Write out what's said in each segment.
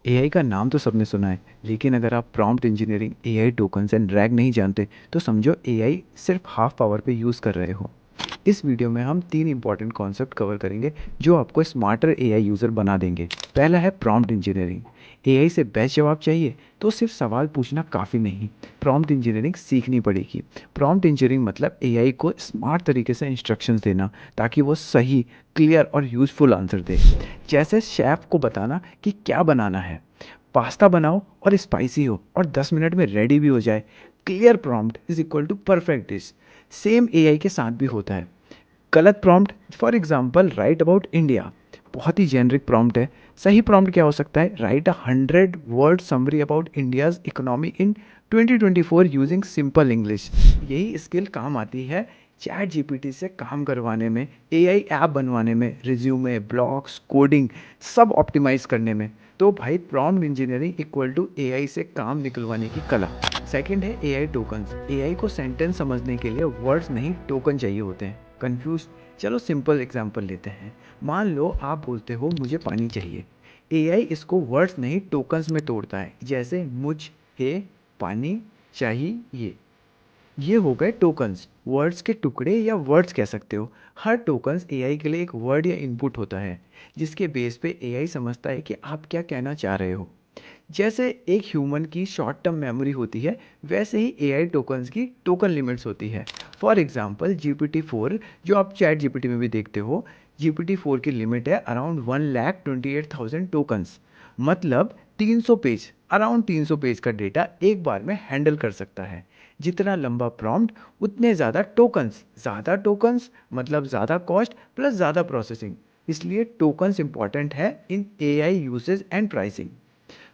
AI का नाम तो सबने सुना है, लेकिन अगर आप prompt engineering, AI tokens and rag नहीं जानते, तो समझो एआई सिर्फ हाफ पावर पे यूज़ कर रहे हो। इस वीडियो में हम 3 इंपॉर्टेंट कॉन्सेप्ट कवर करेंगे जो आपको स्मार्टर एआई यूज़र बना देंगे। पहला है प्रॉम्प्ट इंजीनियरिंग। एआई से बेस्ट जवाब चाहिए तो सिर्फ सवाल पूछना काफ़ी नहीं, प्रॉम्प्ट इंजीनियरिंग सीखनी पड़ेगी। प्रॉम्प्ट इंजीनियरिंग मतलब एआई को स्मार्ट तरीके से इंस्ट्रक्शंस देना ताकि वो सही, क्लियर और यूज़फुल आंसर दे। जैसे शेफ़ को बताना कि क्या बनाना है, पास्ता बनाओ और स्पाइसी हो और 10 मिनट में रेडी भी हो जाए। Clear prompt is equal to perfect dish. Same AI के साथ भी होता है। गलत prompt, for example write about India, बहुत ही जेनरिक प्रॉम्प्ट है। सही प्रॉम्प्ट क्या हो सकता है? Right a 100 word summary about India's economy in 2024 using simple English. यही स्किल काम आती है चैट जीपीटी से काम करवाने में, एआई ऐप बनवाने में, रिज्यूमे, ब्लॉग्स, कोडिंग सब ऑप्टिमाइज करने में। तो भाई prompt engineering equal to AI से काम निकलवाने की कला। सेकंड है एआई टोकन्स। एआई को सेंटेंस समझने के लिए वर्ड्स नहीं टोकन चाहिए होते हैं। कंफ्यूज? चलो सिंपल एग्जांपल लेते हैं। मान लो आप बोलते हो मुझे पानी चाहिए। एआई इसको वर्ड्स नहीं टोकन्स में तोड़ता है, जैसे मुझे पानी चाहिए। ये हो गए टोकन्स, वर्ड्स के टुकड़े या वर्ड्स कह सकते हो। हर टोकन्स एआई के लिए एक वर्ड या इनपुट होता है, जिसके बेस पे एआई समझता है कि आप क्या कहना चाह रहे हो। जैसे एक ह्यूमन की शॉर्ट टर्म मेमोरी होती है, वैसे ही एआई टोकन्स की टोकन लिमिट्स होती है। फॉर एग्जांपल GPT-4 जो आप चैट जीपीटी में भी देखते हो, GPT-4 की लिमिट है अराउंड 1,28,000 टोकन्स। मतलब 300 पेज, अराउंड 300 पेज का डेटा एक बार में हैंडल कर सकता है। जितना लंबा प्रॉम्प्ट उतने ज़्यादा टोकन्स मतलब ज़्यादा कॉस्ट प्लस ज़्यादा प्रोसेसिंग। इसलिए टोकन्स इंपॉर्टेंट है इन एआई यूसेज एंड प्राइसिंग।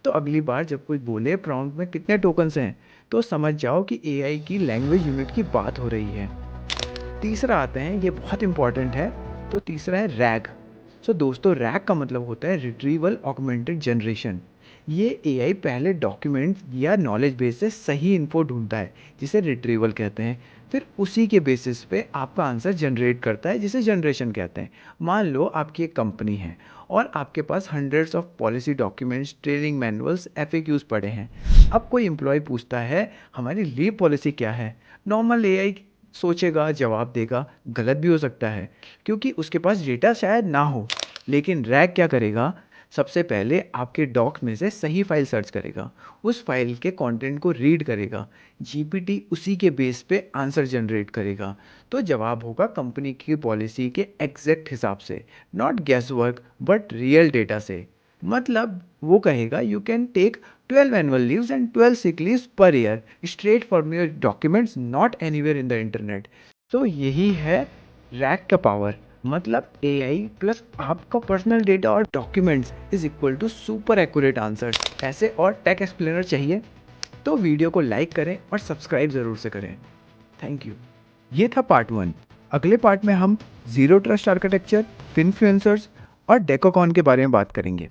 तो अगली बार जब कोई बोले प्रॉम्प्ट में कितने टोकन्स हैं, तो समझ जाओ कि एआई की लैंग्वेज यूनिट की बात हो रही है। तीसरा आते हैं, ये बहुत इंपॉर्टेंट है। तो तीसरा है रैग। सो दोस्तों, रैग का मतलब होता है रिट्रीवल ऑगमेंटेड जनरेशन। ये एआई पहले डॉक्यूमेंट्स या नॉलेज बेस से सही इन्फो ढूंढता है, जिसे रिट्रीवल कहते हैं। फिर उसी के बेसिस पे आपका आंसर जनरेट करता है, जिसे जनरेशन कहते हैं। मान लो आपकी एक कंपनी है और आपके पास hundreds of policy documents, training manuals, FAQs पड़े हैं। अब कोई एम्प्लॉय पूछता है हमारी लीव पॉलिसी क्या है। नॉर्मल एआई सोचेगा, जवाब देगा, गलत भी हो सकता है क्योंकि उसके पास डेटा शायद ना हो। लेकिन रैग क्या करेगा? सबसे पहले आपके डॉक्स में से सही फाइल सर्च करेगा, उस फाइल के कंटेंट को रीड करेगा। जीपीटी उसी के बेस पे आंसर जनरेट करेगा। तो जवाब होगा कंपनी की पॉलिसी के एग्जैक्ट हिसाब से, not guess work but real data से। मतलब वो कहेगा you can take 12 annual leaves and 12 sick leaves per year straight from your documents, not anywhere in the internet. तो यही है रैक का पावर। मतलब एआई प्लस आपका पर्सनल डेटा और documents is equal to super accurate answers. ऐसे और take explainer चाहिए तो वीडियो को लाइक करें और सब्सक्राइब ज़रूर से करें। Thank you. ये था पार्ट 1। अगले पार्ट में हम जीरो ट्रस्ट आर्किटेक्चर, फिनफ्लुएंसर्स और डेकोकॉन के बारे में बात करेंगे।